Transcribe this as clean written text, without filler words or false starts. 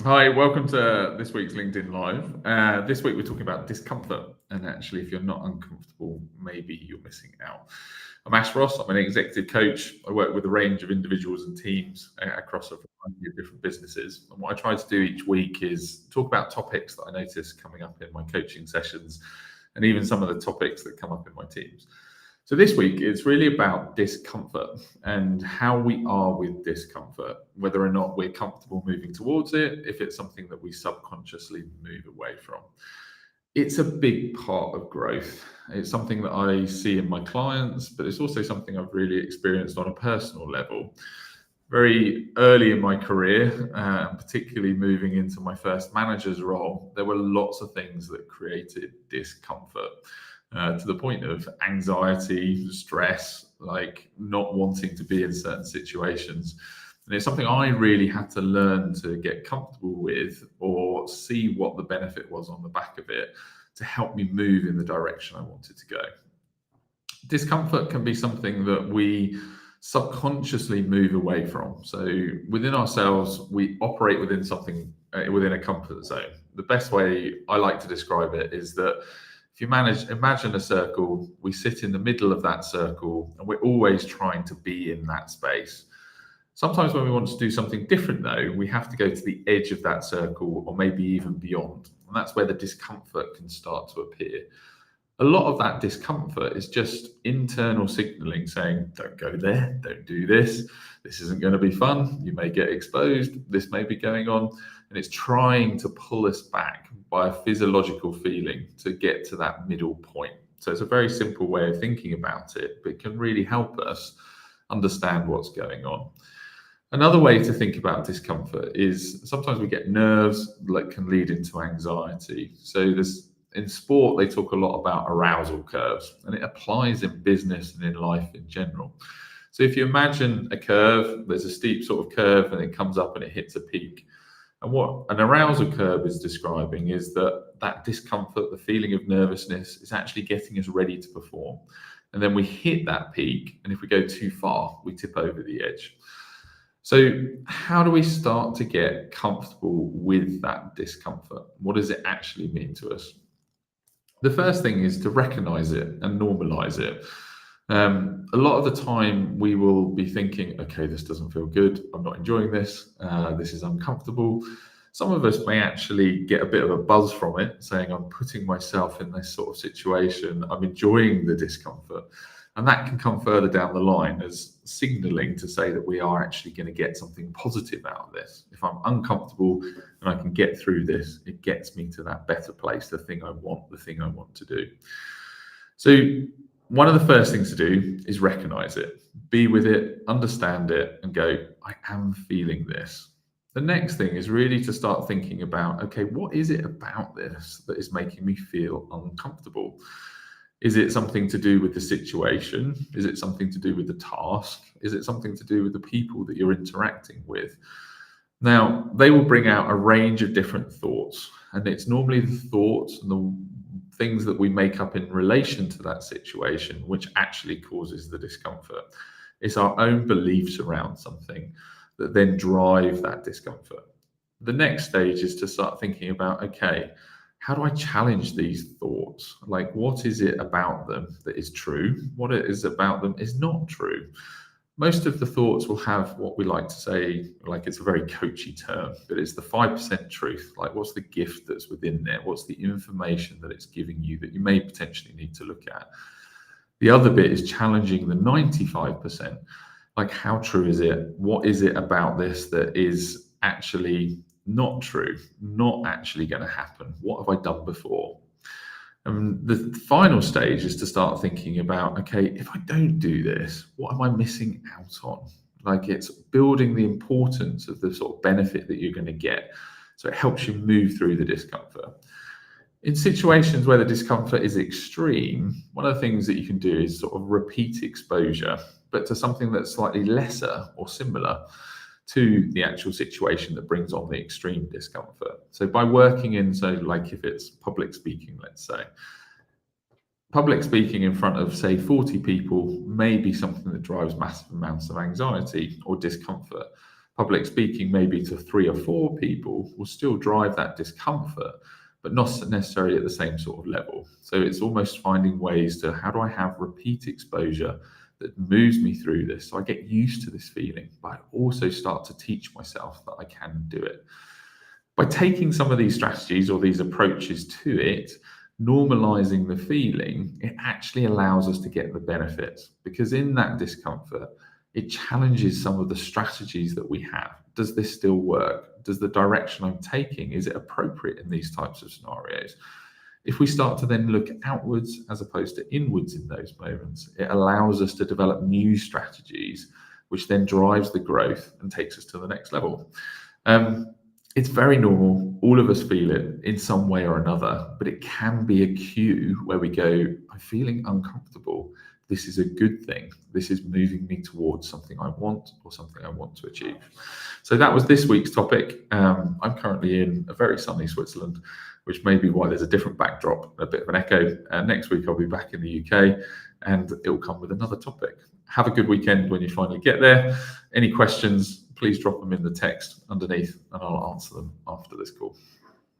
Hi, welcome to this week's LinkedIn Live. This week we're talking about discomfort, and actually, if you're not uncomfortable, maybe you're missing out. I'm Ash Ross. I'm an executive coach. I work with a range of individuals and teams across a variety of different businesses. And what I try to do each week is talk about topics that I notice coming up in my coaching sessions, and even some of the topics that come up in my teams. So this week, it's really about discomfort and how we are with discomfort, whether or not we're comfortable moving towards it, if it's something that we subconsciously move away from. It's a big part of growth. It's something that I see in my clients, but it's also something I've really experienced on a personal level. Very early in my career, particularly moving into my first manager's role, there were lots of things that created discomfort to the point of anxiety, stress, like not wanting to be in certain situations. And it's something I really had to learn to get comfortable with or see what the benefit was on the back of it to help me move in the direction I wanted to go. Discomfort can be something that we subconsciously move away from. So within ourselves, we operate within something within a comfort zone. The best way I like to describe it is that if you imagine a circle, we sit in the middle of that circle and we're always trying to be in that space. Sometimes when we want to do something different, though, we have to go to the edge of that circle or maybe even beyond. And that's where the discomfort can start to appear. A lot of that discomfort is just internal signaling saying, don't go there, don't do this isn't going to be fun, you may get exposed, this may be going on. And it's trying to pull us back by a physiological feeling to get to that middle point. So it's a very simple way of thinking about it, but it can really help us understand what's going on. Another way to think about discomfort is sometimes we get nerves that can lead into anxiety. So there's in sport, they talk a lot about arousal curves, and it applies in business and in life in general. So if you imagine a curve, there's a steep sort of curve, and it comes up and it hits a peak. And what an arousal curve is describing is that discomfort, the feeling of nervousness, is actually getting us ready to perform. And then we hit that peak, and if we go too far, we tip over the edge. So, how do we start to get comfortable with that discomfort? What does it actually mean to us? The first thing is to recognize it and normalize it. A lot of the time, we will be thinking, okay, this doesn't feel good. I'm not enjoying this. This is uncomfortable. Some of us may actually get a bit of a buzz from it, saying, I'm putting myself in this sort of situation. I'm enjoying the discomfort. And that can come further down the line as signaling to say that we are actually going to get something positive out of this. If I'm uncomfortable and I can get through this, it gets me to that better place, the thing I want to do. So, one of the first things to do is recognize it, be with it, understand it, and go, I am feeling this. The next thing is really to start thinking about, okay, what is it about this that is making me feel uncomfortable? Is it something to do with the situation? Is it something to do with the task? Is it something to do with the people that you're interacting with? Now, they will bring out a range of different thoughts, and it's normally the thoughts and the things that we make up in relation to that situation which actually causes the discomfort. It's our own beliefs around something that then drive that discomfort. The next stage is to start thinking about, okay, how do I challenge these thoughts? Like, what is it about them that is true? What it is about them is not true. Most of the thoughts will have what we like to say, like it's a very coachy term, but it's the 5% truth. Like, what's the gift that's within there? What's the information that it's giving you that you may potentially need to look at? The other bit is challenging the 95%. Like, how true is it? What is it about this that is actually not true, not actually going to happen? What have I done before? And the final stage is to start thinking about, okay, if I don't do this, what am I missing out on? Like, it's building the importance of the sort of benefit that you're going to get. So it helps you move through the discomfort. In situations where the discomfort is extreme, one of the things that you can do is sort of repeat exposure, but to something that's slightly lesser or similar to the actual situation that brings on the extreme discomfort. So by working in, so like if it's public speaking, let's say, public speaking in front of, say, 40 people may be something that drives massive amounts of anxiety or discomfort. Public speaking, maybe to 3 or 4 people, will still drive that discomfort, but not necessarily at the same sort of level. So it's almost finding ways to, how do I have repeat exposure that moves me through this, so I get used to this feeling, but I also start to teach myself that I can do it. By taking some of these strategies or these approaches to it, normalizing the feeling, it actually allows us to get the benefits, because in that discomfort, it challenges some of the strategies that we have. Does this still work? Does the direction I'm taking, is it appropriate in these types of scenarios? If we start to then look outwards as opposed to inwards in those moments, it allows us to develop new strategies, which then drives the growth and takes us to the next level. It's very normal. All of us feel it in some way or another, but it can be a cue where we go, I'm feeling uncomfortable. This is a good thing. This is moving me towards something I want, or something I want to achieve. So that was this week's topic. I'm currently in a very sunny Switzerland, which may be why there's a different backdrop, a bit of an echo. Next week, I'll be back in the UK, and it'll come with another topic. Have a good weekend when you finally get there. Any questions, please drop them in the text underneath, and I'll answer them after this call.